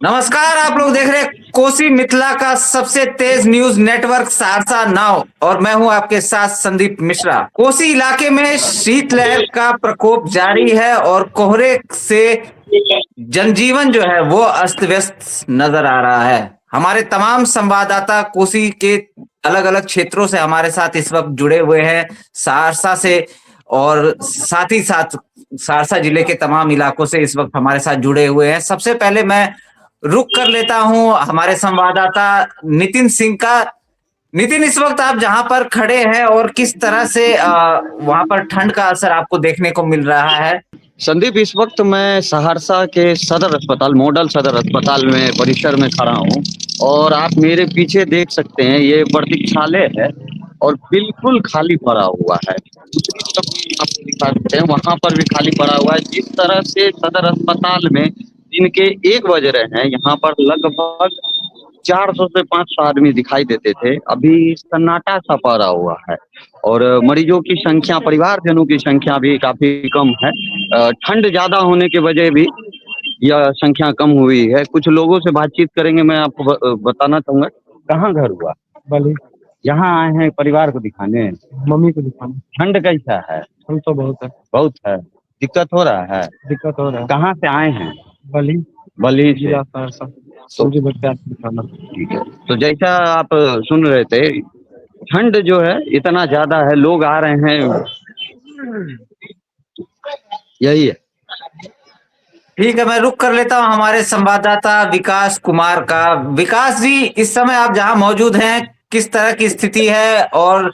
नमस्कार। आप लोग देख रहे हैं कोसी मिथिला का सबसे तेज न्यूज नेटवर्क सहरसा नाउ और मैं हूं आपके साथ संदीप मिश्रा। कोसी इलाके में शीतलहर का प्रकोप जारी है और कोहरे से जनजीवन जो है वो अस्त व्यस्त नजर आ रहा है। हमारे तमाम संवाददाता कोसी के अलग अलग क्षेत्रों से हमारे साथ इस वक्त जुड़े हुए हैं, सहरसा से और साथ ही साथ सहरसा जिले के तमाम इलाकों से इस वक्त हमारे साथ जुड़े हुए हैं। सबसे पहले मैं रुक कर लेता हूं हमारे संवाददाता नितिन सिंह का। नितिन, इस वक्त आप जहां पर खड़े हैं और किस तरह से वहां पर ठंड का असर आपको देखने को मिल रहा है? संदीप, इस वक्त मैं सहरसा के सदर अस्पताल, मॉडल सदर अस्पताल में परिसर में खड़ा हूँ और आप मेरे पीछे देख सकते हैं, ये प्रतीक्षालय है और बिल्कुल खाली पड़ा हुआ है। दूसरी तरफ भी आप दिखा सकते हैं, वहां पर भी खाली पड़ा हुआ है। जिस तरह से सदर अस्पताल में दिन के 1 बज रहे हैं, यहाँ पर लगभग 400 से 500 आदमी दिखाई देते थे, अभी सन्नाटा सा पड़ा हुआ है और मरीजों की संख्या, परिवारजनों की संख्या भी काफी कम है। ठंड ज्यादा होने के वजह भी यह संख्या कम हुई है। कुछ लोगों से बातचीत करेंगे। मैं आपको बताना चाहूंगा, कहाँ घर हुआ? भले यहाँ आए हैं परिवार को दिखाने? मम्मी को दिखाना। ठंड कैसा है? ठंड तो बहुत है। बहुत है। दिक्कत हो रहा है? दिक्कत हो रहा है। कहाँ से आए हैं? भली बली से। समझे बच्चा दिखाना। ठीक है, तो जैसा आप सुन रहे थे, ठंड जो है इतना ज्यादा है, लोग आ रहे हैं, यही है। ठीक है, मैं रुक कर लेता हूं हमारे संवाददाता विकास कुमार का। विकास जी, इस समय आप जहां मौजूद हैं, किस तरह की स्थिति है? और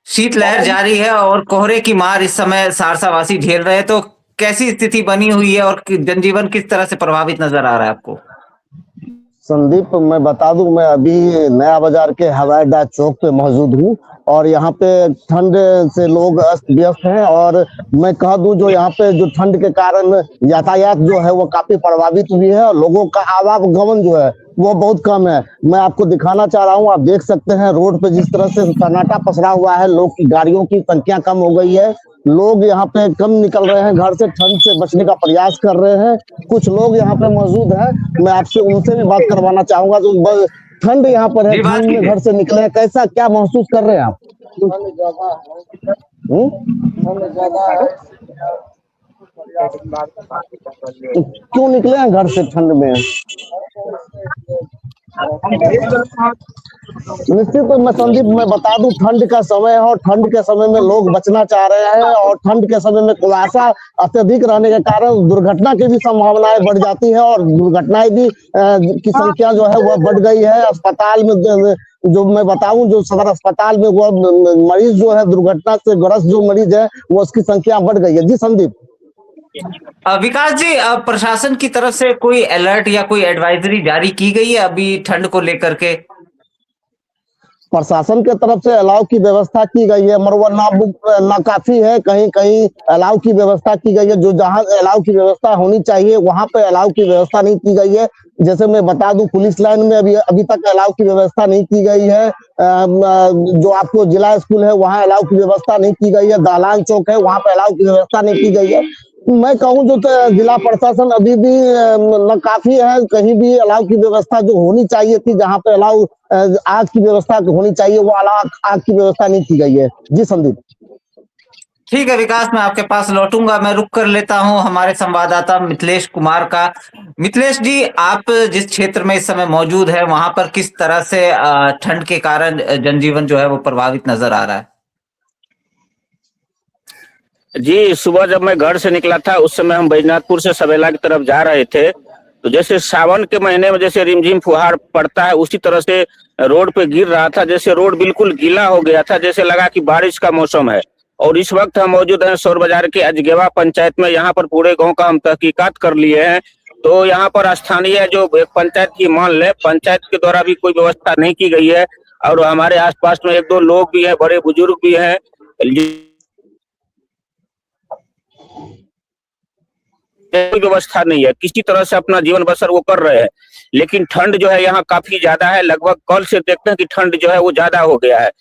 शीतलहर जारी है और कोहरे की मार इस समय सहरसा वासी झेल रहे हैं, तो कैसी स्थिति बनी हुई है और जनजीवन किस तरह से प्रभावित नजर आ रहा है आपको? संदीप, मैं बता दूं, मैं अभी नया बाजार के हवाई अड्डा चौक पे मौजूद हूँ और यहाँ पे ठंड से लोग अस्त व्यस्त हैं। और मैं कह दूं, जो यहाँ पे जो ठंड के कारण यातायात जो है वो काफी प्रभावित हुई है और लोगों का आवागमन जो है वो बहुत कम है। मैं आपको दिखाना चाह रहा हूँ, आप देख सकते हैं रोड पे जिस तरह से सन्नाटा पसरा हुआ है, लोग की गाड़ियों की संख्या कम हो गई है। लोग यहाँ पे कम निकल रहे हैं, घर से ठंड से बचने का प्रयास कर रहे हैं। कुछ लोग यहाँ पे मौजूद हैं, मैं आपसे उनसे भी बात करवाना चाहूंगा। जो ठंड यहाँ पर है, ठंड में घर से निकले हैं, कैसा क्या महसूस कर रहे हैं आप? क्यों निकले हैं घर से ठंड में? निश्चित, तो मैं संदीप मैं बता दूं, ठंड का समय है और ठंड के समय में लोग बचना चाह रहे हैं और ठंड के समय में कुहासा अत्यधिक रहने के कारण दुर्घटना की भी संभावनाएं बढ़ जाती है और दुर्घटनाएं भी की संख्या जो है वह बढ़ गई है। अस्पताल में जो मैं बताऊं, जो सदर अस्पताल में वो मरीज जो है, दुर्घटना से ग्रस्त जो मरीज है, वो उसकी संख्या बढ़ गई है। जी संदीप। विकास जी, प्रशासन की तरफ से कोई अलर्ट या कोई एडवाइजरी जारी की गई है अभी ठंड को लेकर के? प्रशासन के तरफ से अलाव की व्यवस्था की गई है, मगर ना काफी है। कहीं कहीं अलाव की व्यवस्था की गई है, जो जहां अलाव की व्यवस्था होनी चाहिए वहां पे अलाव की व्यवस्था नहीं की गई है। जैसे मैं बता दूं, पुलिस लाइन में अभी तक अलाव की व्यवस्था नहीं की गई है। जो आपको जिला स्कूल है वहां अलाव की व्यवस्था नहीं की गई है। दालान चौक है, वहां पे अलाव की व्यवस्था नहीं की गई है। मैं कहूं, जो जिला प्रशासन अभी भी न काफी है। कहीं भी अलाव की व्यवस्था जो होनी चाहिए थी, जहां पे अलाव आग की व्यवस्था होनी चाहिए, वो अलाव आग की व्यवस्था नहीं की गई है। जी संदीप। ठीक है विकास, मैं आपके पास लौटूंगा। मैं रुक कर लेता हूं हमारे संवाददाता मिथिलेश कुमार का। मिथिलेश जी, आप जिस क्षेत्र में इस समय मौजूद है, वहां पर किस तरह से ठंड के कारण जनजीवन जो है वो प्रभावित नजर आ रहा है? जी, सुबह जब मैं घर से निकला था, उस समय हम बैजनाथपुर से सवेला की तरफ जा रहे थे, तो जैसे सावन के महीने में जैसे रिमझिम फुहार पड़ता है, उसी तरह से रोड पे गिर रहा था। जैसे रोड बिल्कुल गीला हो गया था, जैसे लगा कि बारिश का मौसम है। और इस वक्त हम मौजूद हैं सौर बाजार के अजगेवा पंचायत में। यहाँ पर पूरे गांव का हम तहकीकात कर लिए हैं। तो यहाँ पर स्थानीय जो एक पंचायत की मान ले, पंचायत के द्वारा भी कोई व्यवस्था नहीं की गई है और हमारे आसपास में 1-2 लोग भी हैं, बड़े बुजुर्ग भी हैं, कोई व्यवस्था नहीं है, किसी तरह से अपना जीवन बसर वो कर रहे हैं। लेकिन ठंड जो है यहाँ काफी ज्यादा है। लगभग कल से देखते हैं कि ठंड जो है वो ज्यादा हो गया है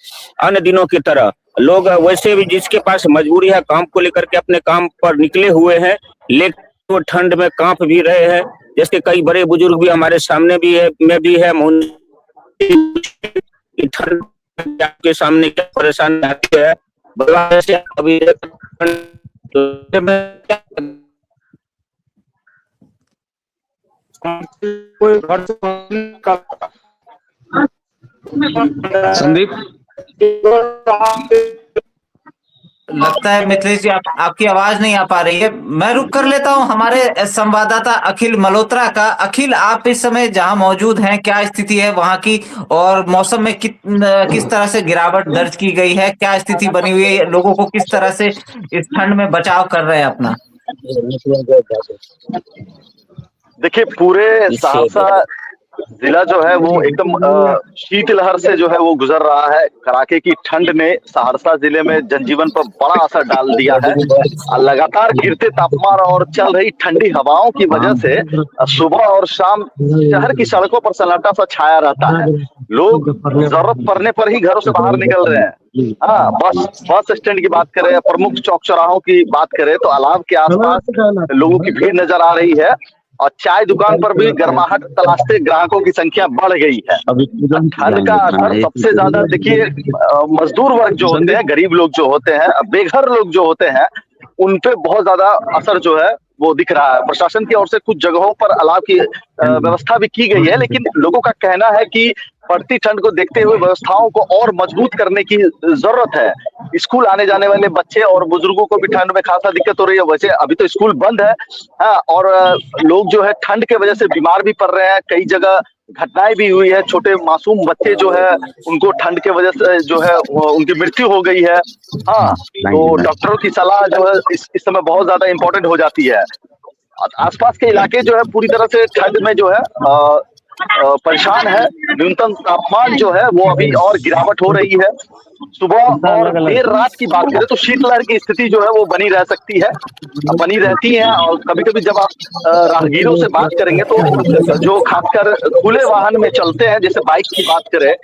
अन्य दिनों की तरह। लोग वैसे भी जिसके पास मजबूरी है काम को लेकर के अपने काम पर निकले हुए हैं, लेकिन वो ठंड में कांप भी रहे हैं। जैसे कई बड़े बुजुर्ग भी हमारे सामने भी है, में भी है, ठंड आपके सामने क्या परेशानी आती है, भगवान से अभी संदीप, लगता है मिथिलेश जी आपकी आवाज नहीं आ पा रही है। मैं रुक कर लेता हूं हमारे संवाददाता अखिल मल्होत्रा का। अखिल, आप इस समय जहां मौजूद हैं, क्या स्थिति है वहां की, और मौसम में किस तरह से गिरावट दर्ज की गई है, क्या स्थिति बनी हुई है, लोगों को किस तरह से इस ठंड में बचाव कर रहे हैं अपना? देखिए, पूरे सहरसा जिला जो है वो एकदम शीतलहर से जो है वो गुजर रहा है। कड़ाके की ठंड ने सहरसा जिले में जनजीवन पर बड़ा असर डाल दिया है। लगातार गिरते तापमान और चल रही ठंडी हवाओं की वजह से सुबह और शाम शहर की सड़कों पर सन्नाटा सा छाया रहता है। लोग जरूरत पड़ने पर ही घरों से बाहर निकल रहे हैं। हाँ, बस स्टैंड की बात करें, प्रमुख चौक चौराहों की बात करें तो अलाव के आसपास लोगों की भीड़ नजर आ रही है और चाय दुकान पर भी गर्माहट तलाशते ग्राहकों की संख्या बढ़ गई है। ठंड का असर सबसे ज्यादा देखिए मजदूर वर्ग जो होते हैं, गरीब लोग जो होते हैं, बेघर लोग जो होते हैं, उन पे बहुत ज्यादा असर जो है वो दिख रहा है। प्रशासन की ओर से कुछ जगहों पर अलाव की व्यवस्था भी की गई है, लेकिन लोगों का कहना है कि बढ़ती ठंड को देखते हुए व्यवस्थाओं को और मजबूत करने की जरूरत है। स्कूल आने जाने वाले बच्चे और बुजुर्गों को भी ठंड में खासा दिक्कत हो रही है। वैसे अभी तो स्कूल बंद है, हाँ, और लोग जो है ठंड के वजह से बीमार भी पड़ रहे हैं। कई जगह घटनाएं भी हुई है, छोटे मासूम बच्चे जो है उनको ठंड के वजह से जो है उनकी मृत्यु हो गई है। हाँ, तो डॉक्टरों की सलाह जो है इस समय बहुत ज्यादा इंपॉर्टेंट हो जाती है। आसपास के इलाके जो है पूरी तरह से ठंड में जो है परेशान है। न्यूनतम तापमान जो है वो अभी और गिरावट हो रही है। सुबह और देर रात की बात करें तो शीतलहर की स्थिति जो है वो बनी रह सकती है, बनी रहती है। और कभी कभी जब आप राहगीरों से बात करेंगे तो जो खासकर खुले वाहन में चलते हैं, जैसे बाइक की बात करें,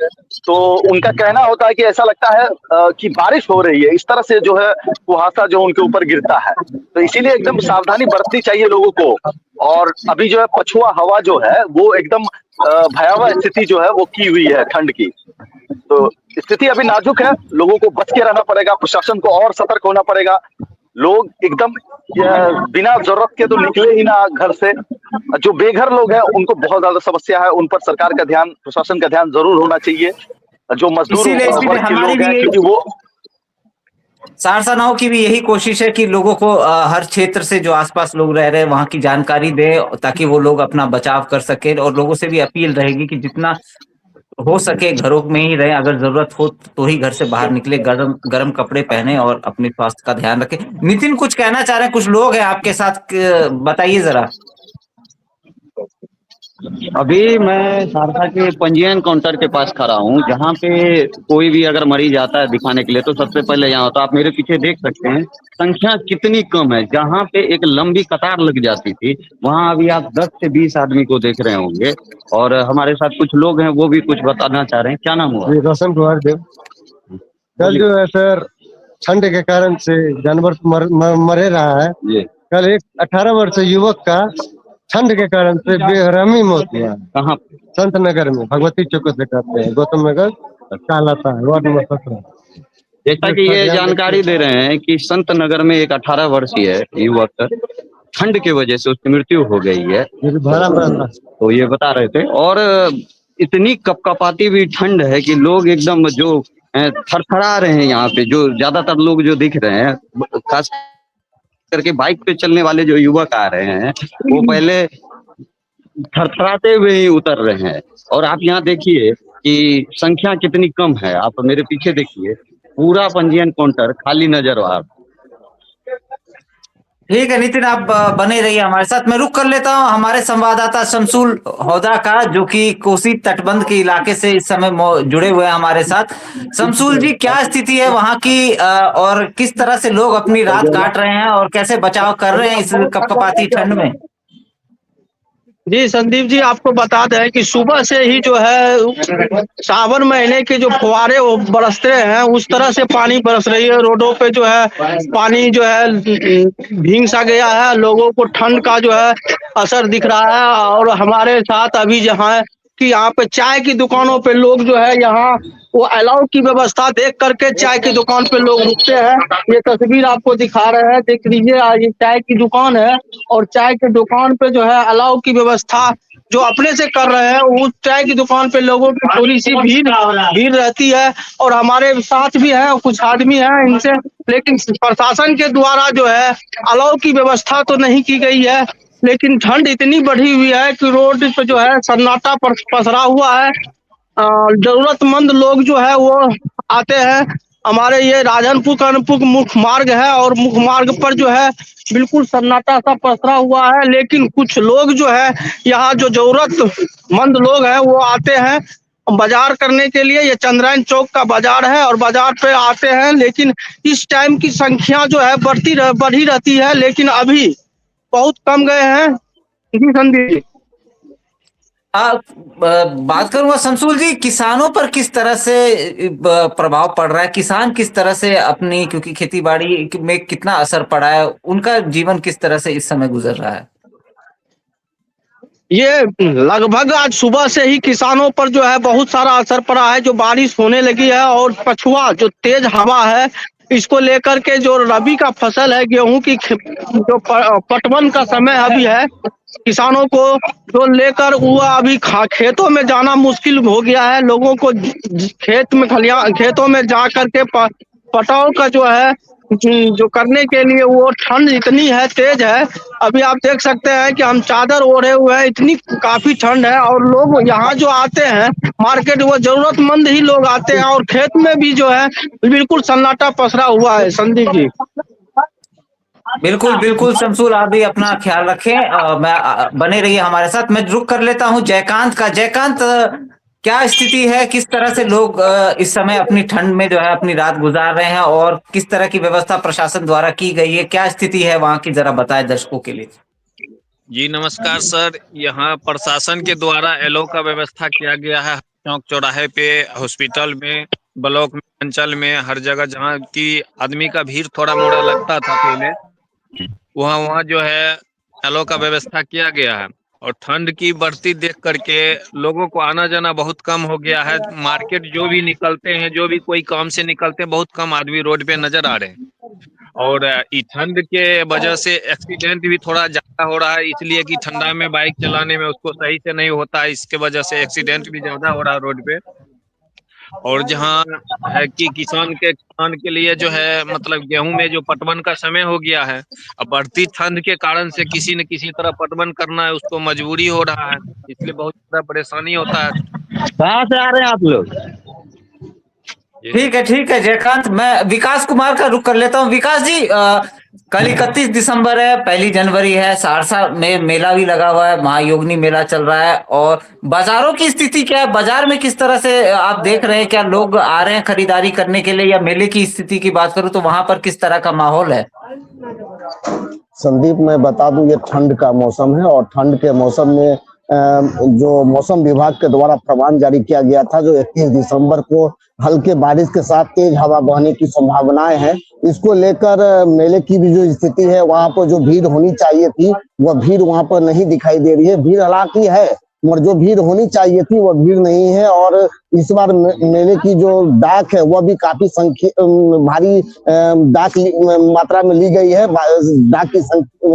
तो उनका कहना होता है कि ऐसा लगता है कि बारिश हो रही है। इस तरह से जो है कुहासा जो उनके ऊपर गिरता है, तो इसीलिए एकदम सावधानी बरतनी चाहिए लोगों को। और अभी जो है पछुआ हवा जो है वो एकदम भयावह स्थिति जो है वो की हुई है ठंड की। तो स्थिति अभी नाजुक है, लोगों को बच के रहना पड़ेगा, प्रशासन को और सतर्क होना पड़ेगा। लोग एकदम बिना जरूरत के तो निकले ही ना घर से। जो बेघर लोग हैं उनको बहुत ज्यादा समस्या है, उन पर सरकार का ध्यान, प्रशासन का ध्यान जरूर होना चाहिए। जो मजदूर वर्ग के लोग हैं, क्योंकि वो सहरसा नाउ की भी यही कोशिश है कि लोगों को हर क्षेत्र से जो आसपास लोग रह रहे हैं वहां की जानकारी दे, ताकि वो लोग अपना बचाव कर सके। और लोगों से भी अपील रहेगी कि जितना हो सके घरों में ही रहे, अगर जरूरत हो तो ही घर से बाहर निकले, गरम गरम कपड़े पहने और अपने स्वास्थ्य का ध्यान रखें। नितिन, कुछ कहना चाह रहे हैं? कुछ लोग हैं आपके साथ, बताइए जरा। अभी मैं सहरसा के पंजीयन काउंटर के पास खड़ा हूँ, जहाँ पे कोई भी अगर मरीज आता है दिखाने के लिए तो सबसे पहले यहाँ होता है। आप मेरे पीछे देख सकते हैं संख्या कितनी कम है। जहाँ पे एक लंबी कतार लग जाती थी, वहाँ अभी आप 10 से 20 आदमी को देख रहे होंगे। और हमारे साथ कुछ लोग हैं, वो भी कुछ बताना चाह रहे हैं। क्या नाम हुआ? रोशन कुमार देव। कल जो है सर ठंड के कारण से जानवर मरे रहा है। कल एक 18 वर्षीय युवक का ठंड के कारण से बेरहमी मौत हुआ। कहाँ? संत नगर में, भगवती चौक से कहते हैं, गौतम नगर, कालाता, वार्ड नंबर 17। जैसा कि ये जानकारी दे रहे हैं कि संत नगर में एक 18 वर्षीय युवक ठंड की वजह से उसकी मृत्यु हो गई है, तो ये बता रहे थे। और इतनी कपकपाती भी ठंड है कि लोग एकदम जो थरथरा रहे हैं। यहाँ पे जो ज्यादातर लोग जो दिख रहे हैं, खास करके बाइक पे चलने वाले जो युवक आ रहे हैं, वो पहले थरथराते हुए ही उतर रहे हैं। और आप यहाँ देखिए कि संख्या कितनी कम है। आप मेरे पीछे देखिए, पूरा पंजीयन काउंटर खाली नजर आ रहा। ठीक है नितिन, आप बने रहिए हमारे साथ। मैं रुक कर लेता हूं हमारे संवाददाता शमसुल हौदा का, जो कि कोसी तटबंध के इलाके से इस समय जुड़े हुए हैं हमारे साथ। शमसुल जी, क्या स्थिति है वहां की, और किस तरह से लोग अपनी रात काट रहे हैं और कैसे बचाव कर रहे हैं इस कपकपाती ठंड में? जी संदीप जी, आपको बता दें कि सुबह से ही जो है सावन महीने के जो फुहारे वो बरसते हैं, उस तरह से पानी बरस रही है। रोडों पे जो है पानी जो है भीग सा गया है। लोगों को ठंड का जो है असर दिख रहा है। और हमारे साथ अभी जहाँ है कि यहाँ पे चाय की दुकानों पे लोग जो है यहाँ वो अलाउ की व्यवस्था देख करके चाय की दुकान पे लोग रुकते हैं। ये तस्वीर आपको दिखा रहे हैं, देख लीजिए। ये चाय की दुकान है और चाय के दुकान पे जो है अलाउ की व्यवस्था जो अपने से कर रहे हैं। उस चाय की दुकान पे लोगों की थोड़ी सी भीड़ भीड़ रहती है। और हमारे साथ भी हैं कुछ आदमी हैं इनसे, लेकिन प्रशासन के द्वारा जो है अलाउ की व्यवस्था तो नहीं की गई है। लेकिन ठंड इतनी बढ़ी हुई है कि रोड पे जो है सन्नाटा पसरा हुआ है। जरूरतमंद लोग जो है वो आते हैं। हमारे ये राजनपुर कानपुर मुख्य मार्ग है और मुख्य मार्ग पर जो है बिल्कुल सन्नाटा सा पसरा हुआ है। लेकिन कुछ लोग जो है यहाँ जो जरूरतमंद लोग हैं वो आते हैं बाजार करने के लिए। ये चंद्रायन चौक का बाजार है और बाजार पे आते हैं। लेकिन इस टाइम की संख्या जो है बढ़ी रहती है, लेकिन अभी बहुत कम गए हैं। जी संदीप जी। बात करूंगा शमसूल जी, किसानों पर किस तरह से प्रभाव पड़ रहा है? किसान किस तरह से अपनी, क्योंकि खेती बाड़ी में कितना असर पड़ा है, उनका जीवन किस तरह से इस समय गुजर रहा है? ये लगभग आज सुबह से ही किसानों पर जो है बहुत सारा असर पड़ा है। जो बारिश होने लगी है और पछुआ जो तेज हवा है, इसको लेकर के जो रबी का फसल है गेहूं की जो पटवन का समय अभी है, किसानों को जो लेकर वो अभी खेतों में जाना मुश्किल हो गया है। लोगों को खेतों में जा करके पटाव का जो है जो करने के लिए वो ठंड इतनी है, तेज है। अभी आप देख सकते हैं कि हम चादर ओढ़े हुए हैं, इतनी काफी ठंड है। और लोग यहाँ जो आते हैं मार्केट, वो जरूरतमंद ही लोग आते हैं। और खेत में भी जो है बिल्कुल सन्नाटा पसरा हुआ है। संदीप जी। बिल्कुल बिल्कुल शमसूल, आप भी अपना ख्याल रखें। बने रहिए हमारे साथ। मैं रुक कर लेता हूं जयकांत का। जयकांत, क्या स्थिति है? किस तरह से लोग इस समय अपनी ठंड में जो है अपनी रात गुजार रहे हैं, और किस तरह की व्यवस्था प्रशासन द्वारा की गई है? क्या स्थिति है वहां की, जरा बताएं दर्शकों के लिए। जी नमस्कार सर। यहाँ प्रशासन के द्वारा एलो का व्यवस्था किया गया है। चौक चौराहे पे, हॉस्पिटल में, ब्लॉक में, अंचल में, हर जगह जहाँ की आदमी का भीड़ थोड़ा मोड़ा लगता था पहले, वहाँ वहाँ जो है एलो का व्यवस्था किया गया है। और ठंड की बढ़ती देख करके लोगों को आना जाना बहुत कम हो गया है। मार्केट जो भी निकलते हैं, जो भी कोई काम से निकलते हैं, बहुत कम आदमी रोड पे नजर आ रहे हैं। और ठंड के वजह से एक्सीडेंट भी थोड़ा ज्यादा हो रहा है, इसलिए कि ठंडा में बाइक चलाने में उसको सही से नहीं होता है, इसके वजह से एक्सीडेंट भी ज्यादा हो रहा है रोड पे। और जहाँ है कि किसान के लिए जो है मतलब गेहूं में जो पटवन का समय हो गया है, अब बढ़ती ठंड के कारण से किसी न किसी तरह पटवन करना है, उसको मजबूरी हो रहा है, इसलिए बहुत ज्यादा परेशानी होता है। कहाँ से आ रहे हैं आप लोग? ठीक है जयकांत, मैं विकास कुमार का रुख कर लेता हूँ। विकास जी, कल 31 दिसंबर है, 1 जनवरी है, सहरसा में मेला भी लगा हुआ है, महायोगिनी मेला चल रहा है। और बाजारों की स्थिति क्या है? बाजार में किस तरह से आप देख रहे हैं? क्या लोग आ रहे हैं खरीदारी करने के लिए? या मेले की स्थिति की बात करूं तो वहां पर किस तरह का माहौल है? संदीप, मैं बता दूं, ये ठंड का मौसम है और ठंड के मौसम में जो मौसम विभाग के द्वारा फरमान जारी किया गया था, जो 31 दिसंबर को हल्के बारिश के साथ तेज हवा बहने की संभावनाएं हैं, इसको लेकर मेले की भी जो स्थिति है, वहां पर जो भीड़ होनी चाहिए थी वह भीड़ वहां पर नहीं दिखाई दे रही है। भीड़ हालांकि है, मगर जो भीड़ होनी चाहिए थी वह भीड़ नहीं है। और इस बार मेले की जो डाक है वह भी काफी भारी डाक मात्रा में ली गई है। डाक की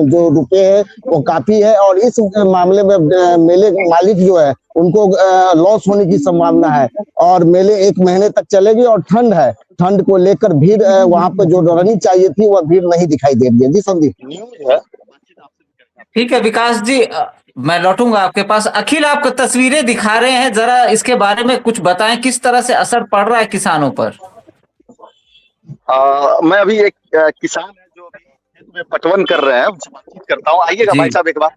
जो रुपए है वो काफी है। और इस मामले में मेले मालिक जो है उनको लॉस होने की संभावना है। और मेले 1 महीने तक चलेगी और ठंड है, ठंड को लेकर भीड़ वहां पर जो रहनी चाहिए थी वह भीड़ नहीं दिखाई दे रही है। जी संदीप। ठीक है विकास जी, मैं लौटूंगा आपके पास। अखिल, आप तस्वीरें दिखा रहे हैं, जरा इसके बारे में कुछ बताएं, किस तरह से असर पड़ रहा है किसानों पर? मैं अभी एक किसान है जो अभी खेत में पटवन कर रहे हैं, उनसे बातचीत करता हूँ। आइएगा जी। भाई साहब एक बार।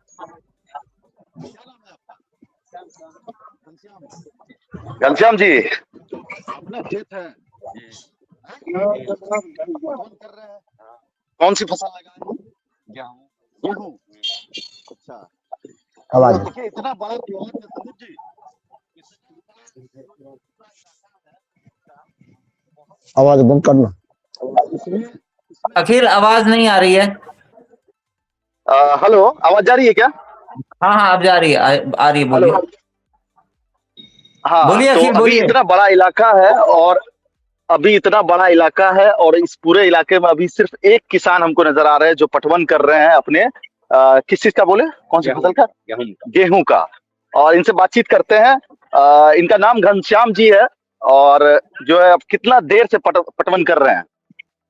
घनश्याम जी, अपना खेत है, पटवन कर रहे हैं, कौन सी फसल लगाए? गेहूं। अच्छा, आवाज देखिए इतना बड़ा त्योहार है संदीप जी। आवाज बंद करना। अखिल आवाज नहीं आ रही है। हेलो, आवाज जा रही है क्या? हाँ हाँ अब जा रही है, आ रही है, बोलिए। हेलो। हाँ, बोलिए तो अखिल, अभी बोलिए। इतना बड़ा इलाका है और इस पूरे इलाके में अभी सिर्फ एक किसान हमको नजर आ रहे हैं जो पटवन कर रहे हैं अपने किस चीज का बोले, कौन सी फसल का? गेहूं का। और इनसे बातचीत करते हैं। इनका नाम घनश्याम जी है और जो है अब कितना देर से पटवन कर रहे हैं?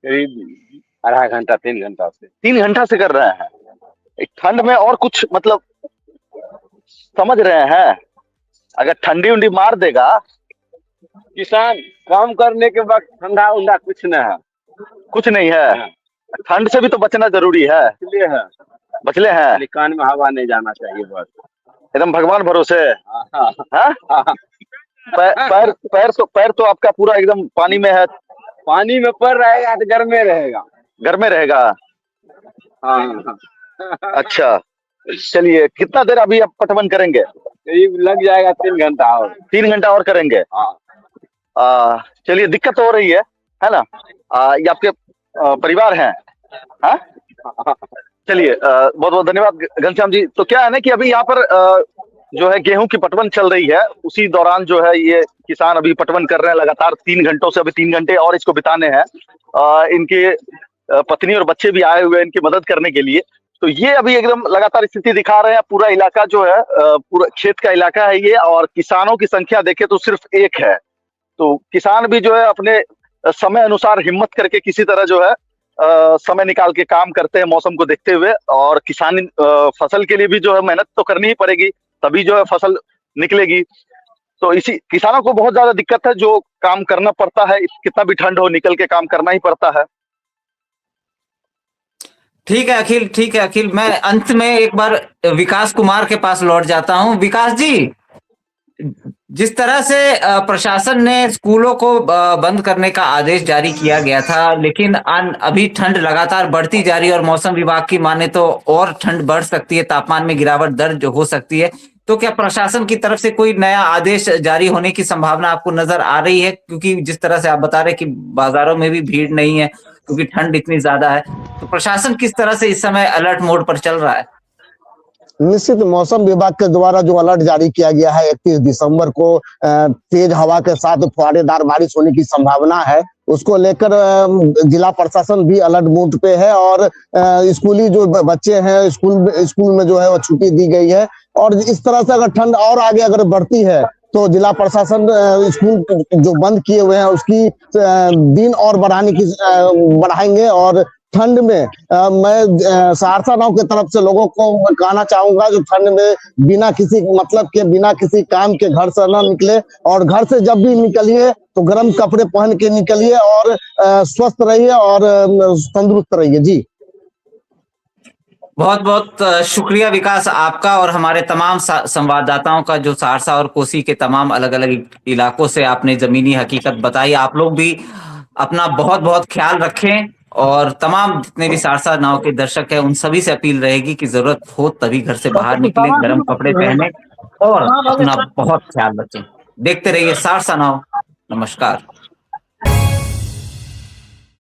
करीब आधा घंटा 3 घंटा से 3 घंटा से कर रहे हैं। एक ठंड में और कुछ मतलब समझ रहे हैं, अगर ठंडी उंडी मार देगा किसान काम करने के वक्त ठंडा उंडा कुछ नहीं है। ठंड से भी तो बचना जरूरी है, इसलिए है बचले हैं। कान में हवा नहीं जाना चाहिए, बस एकदम भगवान भरोसे। हाँ? पैर तो आपका पूरा एकदम पानी में है। पानी में पड़ रहेगा तो घर में रहेगा। हाँ। अच्छा, चलिए कितना देर अभी आप पटवन करेंगे? करीब लग जाएगा 3 घंटा और 3 घंटा और करेंगे। चलिए, दिक्कत तो हो रही है ना? ये आपके परिवार हैं? हाँ, चलिए बहुत बहुत धन्यवाद घनश्याम जी। तो क्या है ना कि अभी यहाँ पर जो है गेहूं की पटवन चल रही है, उसी दौरान जो है ये किसान अभी पटवन कर रहे हैं लगातार 3 घंटों से। अभी 3 घंटे और इसको बिताने हैं। इनके पत्नी और बच्चे भी आए हुए हैं इनकी मदद करने के लिए। तो ये अभी एकदम लगातार स्थिति दिखा रहे हैं। पूरा इलाका जो है पूरा खेत का इलाका है ये, और किसानों की संख्या देखे तो सिर्फ एक है। तो किसान भी जो है अपने समय अनुसार हिम्मत करके किसी तरह जो है समय निकाल के काम करते हैं मौसम को देखते हुए। और किसान फसल के लिए भी जो है मेहनत तो करनी ही पड़ेगी, तभी जो है फसल निकलेगी। तो इसी किसानों को बहुत ज्यादा दिक्कत है, जो काम करना पड़ता है, कितना भी ठंड हो निकल के काम करना ही पड़ता है। ठीक है अखिल, ठीक है अखिल, मैं अंत में एक बार विकास कुमार के पास लौट जाता हूं। विकास जी, जिस तरह से प्रशासन ने स्कूलों को बंद करने का आदेश जारी किया गया था, लेकिन अभी ठंड लगातार बढ़ती जा रही है और मौसम विभाग की माने तो और ठंड बढ़ सकती है, तापमान में गिरावट दर्ज हो सकती है। तो क्या प्रशासन की तरफ से कोई नया आदेश जारी होने की संभावना आपको नजर आ रही है? क्योंकि जिस तरह से आप बता रहे हैं कि बाजारों में भी भीड़ नहीं है क्योंकि ठंड इतनी ज्यादा है, तो प्रशासन किस तरह से इस समय अलर्ट मोड पर चल रहा है? निश्चित मौसम विभाग के द्वारा जो अलर्ट जारी किया गया है 31 दिसंबर को तेज हवा के साथ फुहारेदार बारिश होने की संभावना है, उसको लेकर जिला प्रशासन भी अलर्ट मोड पे है। और स्कूली जो बच्चे हैं स्कूल में जो है वो छुट्टी दी गई है। और इस तरह से अगर ठंड और आगे अगर बढ़ती है तो जिला प्रशासन स्कूल जो बंद किए हुए हैं उसकी दिन और बढ़ाएंगे। और ठंड में मैं सहरसा नाव की तरफ से लोगों को कहना चाहूंगा जो ठंड में बिना किसी मतलब के बिना किसी काम के घर से न निकले, और घर से जब भी निकलिए तो गर्म कपड़े पहन के निकलिए और स्वस्थ रहिए और तंदुरुस्त रहिए। जी बहुत बहुत शुक्रिया विकास आपका और हमारे तमाम संवाददाताओं का, जो सहरसा और कोसी के तमाम अलग अलग इलाकों से आपने जमीनी हकीकत बताई। आप लोग भी अपना बहुत बहुत ख्याल रखें और तमाम जितने भी सहरसा नाव के दर्शक हैं उन सभी से अपील रहेगी कि जरूरत हो तभी घर से बाहर निकलें, गर्म कपड़े पहने और अपना बहुत ख्याल रखें। देखते रहिए सहरसा नाव। नमस्कार।